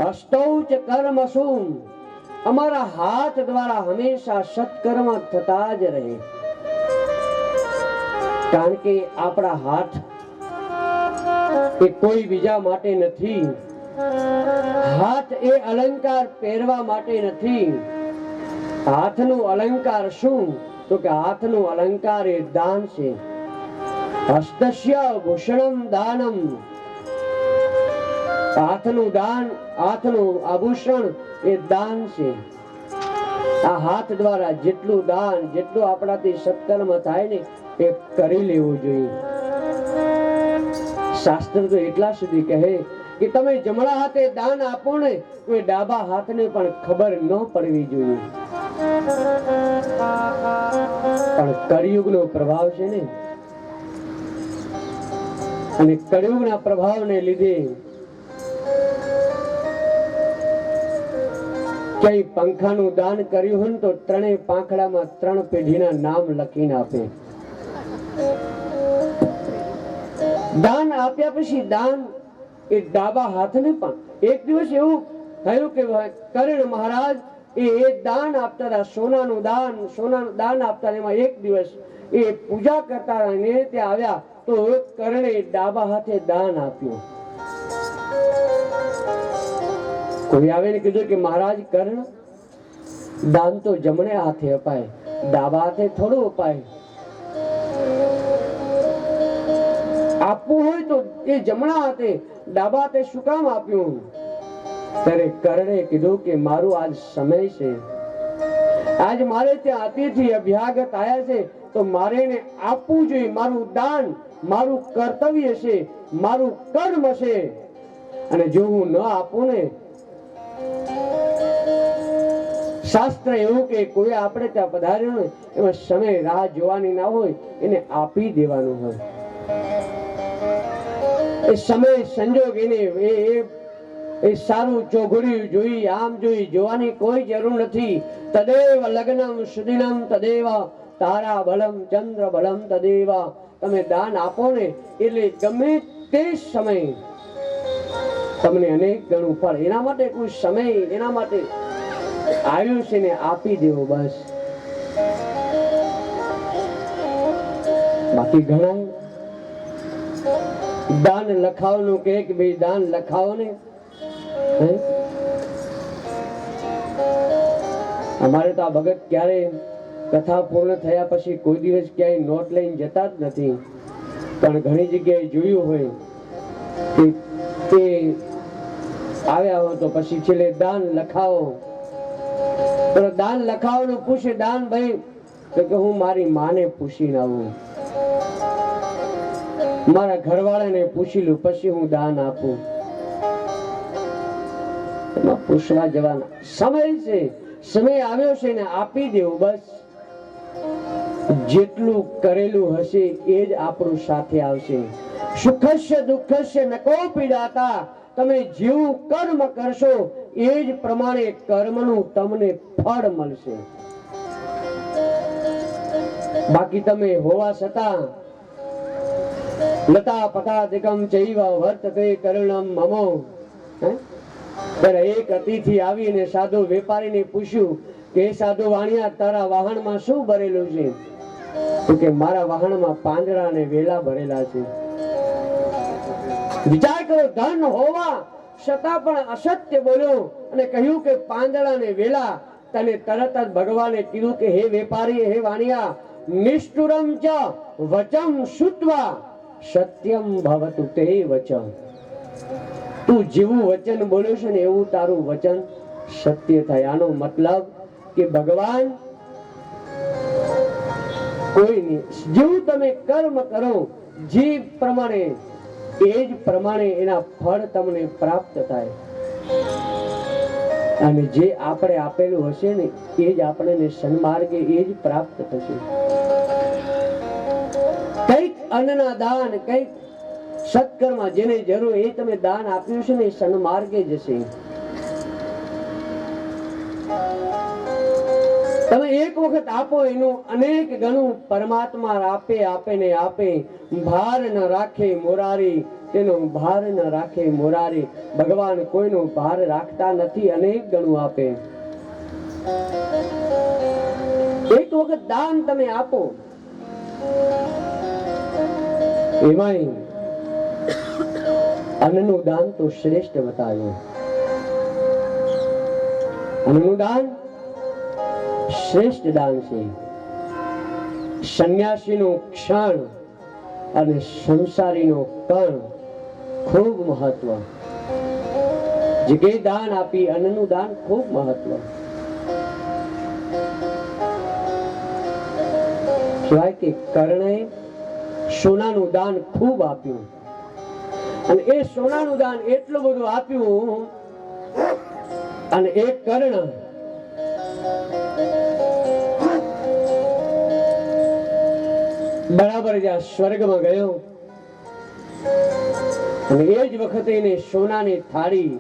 અષ્ટૌચ કર્મસુ, અમારા હાથ દ્વારા હંમેશા સત્કર્મ થતા જ રહે. કારણ કે આપણા હાથ એ કોઈ બીજા માટે નથી. હાથ એ અલંકાર પહેરવા માટે નથી. હાથનું અલંકાર શું? તો કે હાથનું અલંકાર એ દાન છે. હસ્તસ્ય ભૂષણમ દાનમ. હાથનું દાન, હાથનું આભૂષણ એ દાન છે. આ હાથ દ્વારા જેટલું દાન, જેટલું આપણાથી સત્કર્મ થાય ને એ કરી લેવું જોઈએ. શાસ્ત્ર તો એટલા સુધી કહે કે તમે જમણા હાથે દાન આપો ને તો એ ડાબા હાથને પણ ખબર ન પડવી જોઈએ. પણ કળિયુગનો પ્રભાવ છે ને, અને કળિયુગના પ્રભાવને લીધે કઈ પંખાનું દાન કર્યું હોય તો ત્રણેય પાંખડામાં 3 પેઢીના નામ લખીને આપે. દાન આપ્યા પછી દાન એ ડાબા હાથને પણ. એક દિવસ એવું થયું કે કર્ણ મહારાજ એ દાન આપતા હતા, સોનાનું દાન આપતા. એમાં એક દિવસ એ પૂજા કરતા અને ત્યાં આવ્યા તો કર્ણે ડાબા હાથે દાન આપ્યું. કોઈ આવીને કીધું કે મહારાજ કર્ણ, દાન તો જમણે હાથે અપાય, ડાબા હાથે થોડું અપાય. આપવું હોય તો એ જમણા હાથે, ડાબા હાથે શું કામ આપ્યું? ત્યારે કર્ણે કીધું કે મારું આજ સમય છે, આજ મારે ત્યાં અતિથિ અભ્યાગત આયા છે તો મારે એને આપવું જોઈએ. મારું દાન મારું કર્તવ્ય છે, મારું કર્મ છે. અને જો હું ન આપું ને, શાસ્ત્ર એવું કે કોઈ આપણે ત્યાં પધાર્યો ને એમાં સમય રાહ જોવાની ના હોય, એને આપી દેવાનું હોય. એ સમય સંજોગ એને એ સારું ચોઘડ્યું જોઈ, આમ જોઈ જોવાની કોઈ જરૂર નથી. તદેવ લગ્નમ સુદિનમ તદેવ તારા બલમ ચંદ્ર બલમ તદેવ. તમે દાન આપો ને એટલે ગમે તે સમય તમને અનેક ગણું ફળ. એના માટે કોઈ સમય, એના માટે આયુષ્ય ને આપી દેવો બસ. બાકી ઘણા દાન લખાવવાનું કહે કે ભાઈ દાન લખાવો ને. અમારે તો આ ભગત ક્યારે કથા પૂર્ણ થયા પછી કોઈ દિવસ ક્યાંય નોટ લઈને જતા જ નથી. પણ ઘણી જગ્યાએ જોયું હોય કે તે આવ્યા હોય તો પછી છેલ્લે દાન લખાવો. દાન લખાવવાનું પૂછે, દાન ભાઈ તો કે હું મારી માને પૂછીને આવું, મારા ઘરવાળાને પૂછી લઉં પછી હું દાન આપું. એમાં પૂછવા જવાના સમય છે, સમય આવ્યો છે ને આપી દેવું બસ. જેટલું કરેલું હશે એ જ આપણું સાથે આવશે. સુખસ્ય દુઃખસ્ય નકો પીડાતા. તમે જેવું કર્મ કરશો એ જ પ્રમાણે કર્મનું તમને ફળ મળશે. બાકી તમે હોવા છતાં લતા પતાધિકમ ચૈવ વર્તતે કર્ણમ મમો. એક અતિથિ આવીને સાધુ વેપારીને પૂછ્યું કે સાધુ વાણિયા, તારા વાહનમાં શું ભરેલું છે? તો કે મારા વાહનમાં પાંદડા અને વેલા ભરેલા છે. વિચાર કરો, ધન હોવા છતાં પણ અસત્ય બોલ્યો અને કહ્યું કે પાંદડા અને વેલા. તને તરત જ ભગવાને કીધું કે હે વેપારી, હે વાણિયા, નિષ્ઠુરમ ચ વચમ શુત્વા સત્યમ ભવતુ તે વચન. તું જેવું વચન બોલ્યો છે ને એવું તારું વચન સત્ય થાય. આનો મતલબ કે ભગવાન કોઈની જેવું તમે કર્મ કરો જે પ્રમાણે એ જ પ્રમાણે એના ફળ તમને પ્રાપ્ત થાય. અને જે આપણે આપેલું હશે ને એ જ આપણને સન્માર્ગે એ જ પ્રાપ્ત થશે. કઈક અન્નના દાન, કઈક સત્કર્મ જેને જરૂર એ તમે દાન આપ્યું છે ને એ સન્માર્ગે જશે. તમે એક વખત આપો એનું અનેક ગણું પરમાત્મા આપે, આપે ને આપે. ભાર ન રાખે મુરારી તેનો ભાર ન રાખે મોરારી. ભગવાન કોઈનો ભાર રાખતા નથી, અનેક ગણું આપે. એક વખત દાન તમે આપો, એમાંય અન્નનું દાન તો શ્રેષ્ઠ બતાવ્યું. અન્નનું દાન શ્રેષ્ઠ દાન છે. સંન્યાસીનો ક્ષણ અને સંસારીનો કણ ખૂબ મહત્વ. જગ્યાએ દાન આપી, અન્નનું દાન ખૂબ મહત્વ. કહેવાય કે કર્ણએ સોનાનું દાન ખૂબ આપ્યું, અને એ સોનાનું દાન એટલું બધું આપ્યું, અને એ કર્ણ બરાબર જ્યાં સ્વર્ગમાં ગયો, અને એ જ વખતે એને સોનાની થાળી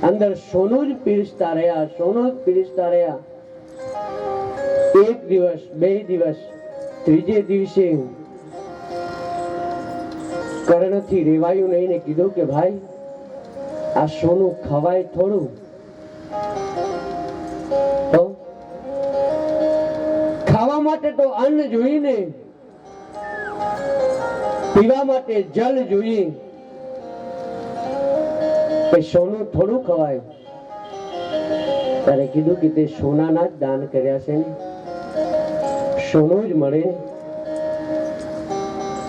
અંદર સોનું જ પીરસતા રહ્યા, સોનું જ પીરસતા રહ્યા. એક દિવસ, બે દિવસ, ત્રીજે દિવસે કર્ણથી રેવાયું નહીં ને કીધું કે ભાઈ આ સોનું ખવાય થોડું? તો ખાવા માટે તો અન્ન જોઈએ ને, પીવા માટે જલ જોઈએ, સોનું થોડું ખવાય? ત્યારે કીધું કે તે સોનાના જ દાન કર્યા છે ને, સોનું જ મળે.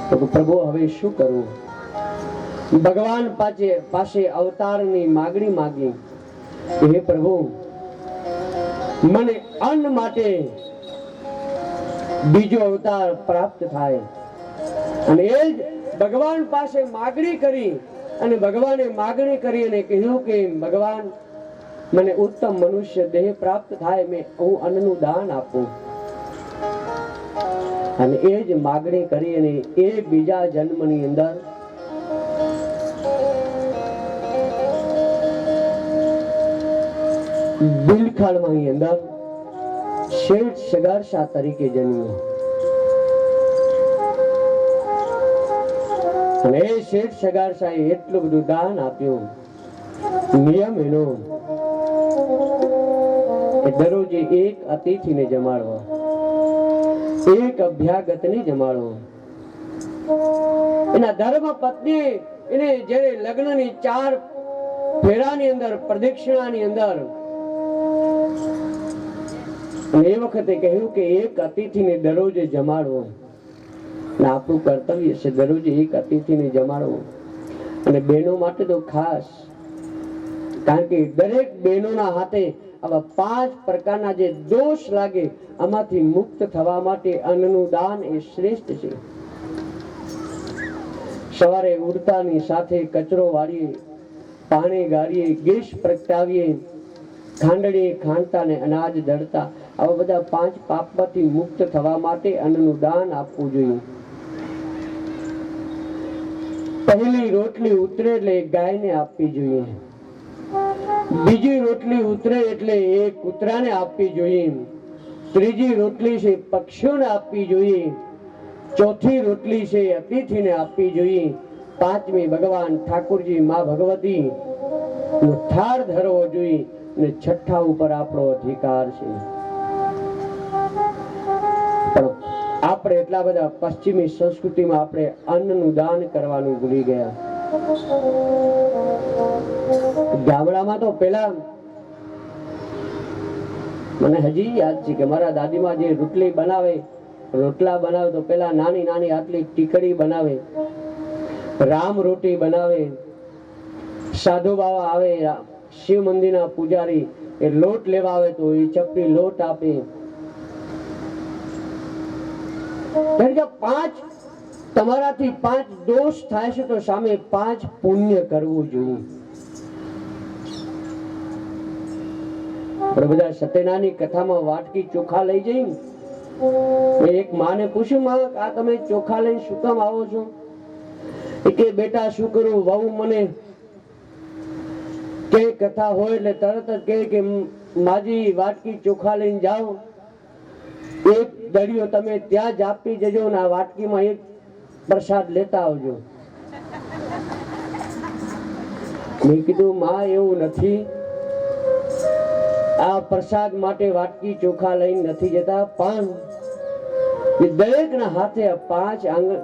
તો પ્રભુ હવે શું કરવું? ભગવાન પાસે અવતારની માગણી માગી. હે પ્રભુ, મને અન્ન માટે બીજો અવતાર પ્રાપ્ત થાય. અને એ જ ભગવાન પાસે માગણી કરી, અને ભગવાને માગણી કરી અને કહ્યું કે ભગવાન, મને ઉત્તમ મનુષ્ય દેહ પ્રાપ્ત થાય, હું અન્નનું દાન આપું. અને એ જ માગણી કરી, અને એ બીજા જન્મની અંદર બિલખાળમાંની અંદર શેઠ સગારશા તરીકે જન્મ્યો. અને એ શેઠ સગારશાએ એટલું બધું દાન આપ્યું. નિયમ એનો દરરોજ એક અતિથિને જમાડવા, એક અભ્યાગતને જમાડવો. એના ધર્મ પત્ની એને જ્યારે લગ્નની 4 ફેરાની અંદર, પ્રદક્ષિણાની અંદર, એ વખતે કહ્યું કે એક અતિથિને દરરોજ જમાડવો. આપણું કર્તવ્ય છે દરરોજ એક અતિથિને જમાડવો. અને બહેનો માટે તો ખાસ, કારણ કે દરેક બહેનોના હાથે આવા 5 પ્રકારના જે દોષ લાગે, આમાંથી મુક્ત થવા માટે અન્નનું દાન એ શ્રેષ્ઠ છે. સવારે ઉડતાની સાથે કચરો વાળીએ, પાણી ગાળીએ, ગેસ પ્રગટાવીએ, ખાંડણી ખાંડતા ને અનાજ દળતા, આવા બધા 5 પાપમાંથી મુક્ત થવા માટે અન્નનું દાન આપવું જોઈએ. પહેલી રોટલી ઉતરે એટલે ગાયને આપવી જોઈએ. બીજી રોટલી ઉતરે એટલે એ કૂતરાને આપવી જોઈએ. ત્રીજી રોટલી છે પક્ષીઓને આપવી જોઈએ. ચોથી રોટલી છે અતિથિને આપવી જોઈએ. 5મી ભગવાન ઠાકોરજી, મા ભગવતી નો થાળ ધરવો જોઈએ. અને 6ઠા ઉપર આપણો અધિકાર છે. પણ આપણે એટલા બધા પશ્ચિમી સંસ્કૃતિમાં આપણે અન્નનું દાન કરવાનું ભૂલી ગયા. ગામડામાં તો પેલા મને હજી યાદ છે કે મારા દાદીમાં જે રોટલા બનાવે તો પેલા નાની નાની આટલી ટીકડી બનાવે, રામ રોટી બનાવે. સાધુ બાવા આવે, શિવ મંદિરના પૂજારી, એ લોટ લેવા આવે તો એ ચપટી લોટ આપે. 5 તમારાથી 5 દોષ થાય છે તો સામે 5 પુણ્ય કરવું જોઈએ. બધા સત્યનારાયણની કથામાં વાટકી ચોખા લઈ જઈ, એક માને પૂછ્યું, માં આ તમે ચોખા લઈને શું કામ આવો છો? કે બેટા શું કરું, વહુ મને કે કથા હોય એટલે તરત જ કહે કે માજી વાટકી ચોખા લઈને જાઓ, એક દળિયો તમે ત્યાં જ આપી જજો, ને આ વાટકીમાં એક પ્રસાદ લેતા આવજો. મેં કીધું માં એવું નથી, આ પ્રસાદ માટે વાટકી ચોખા લઈને નથી જતા, પણ દરેકના હાથે 5 આંગળ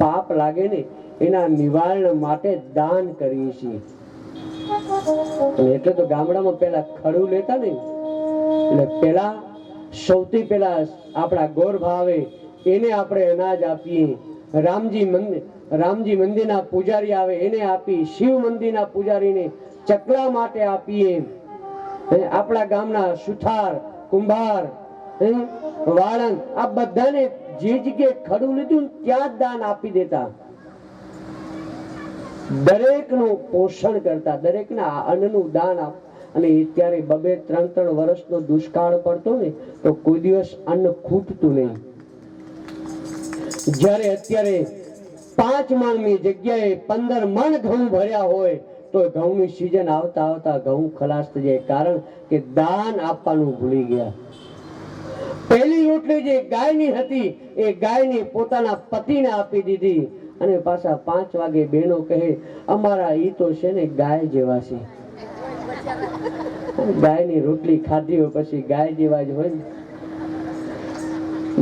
પાપ લાગે ને એના નિવારણ માટે દાન કરીએ છીએ. એટલે તો ગામડામાં પેલા ખડું લેતા ને, એટલે પેલા સૌથી પેલા આપણા ગોર ભાવે એને આપણે અનાજ આપીએ. રામજી મંદિરના પૂજારી આવે એને આપી, શિવ મંદિરના પૂજારીને ચકલા માટે આપીએ. આપણા ગામના સુથાર, કુંભાર, વાળંદ આ બધાને જે જગ્યાએ ખડું લીધું ત્યાં જ દાન આપી દેતા. દરેકનું પોષણ કરતા, દરેકના અન્નનું દાન આપ. અને અત્યારે 2-3 વર્ષનો દુષ્કાળ પડતો ને તો કોઈ દિવસ અન્ન ખૂટતું નહીં. જ્યારે અત્યારે 5 મણની જગ્યાએ 15 મણ ઘઉં ભર્યા હોય તો ઘઉંની સીઝન આવતા આવતા ઘઉં ખલાસ થઈ જાય, કારણ કે દાન આપવાનું ભૂલી ગયા. પહેલી રોટલી જે ગાયની હતી એ ગાયની પોતાના પતિને આપી દીધી, અને પાછા 5 વાગે બહેનો કહે અમારા ઈ તો છે ને ગાય જેવા છે. ગાયની રોટલી ખાધી હોય પછી ગાય જેવા જ હોય ને.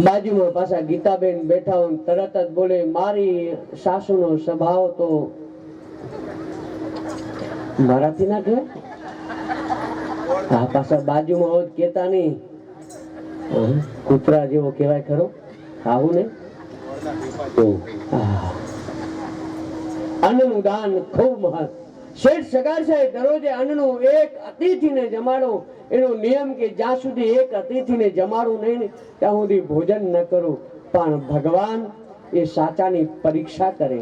બાજુમાં પાછા ગીતાબેન બેઠા હોય, તરત જ બોલે મારી સાસુનો સ્વભાવ તો મારાથી ના કહેવાય. આ પાછા બાજુમાં હોત કેતા નહીં, કૂતરા જેવો કહેવાય ખરો, આવું ને. અન્નનું દાન ખૂબ મહત્વ. શેઠ સગાર સાહેબ દરરોજે અન્નનું એક અતિથિને જમાડો, એનો નિયમ કે જ્યાં સુધી એક અતિથિને જમાડું નહીં ને ત્યાં સુધી ભોજન ન કરું. પણ ભગવાન એ સાચાની પરીક્ષા કરે.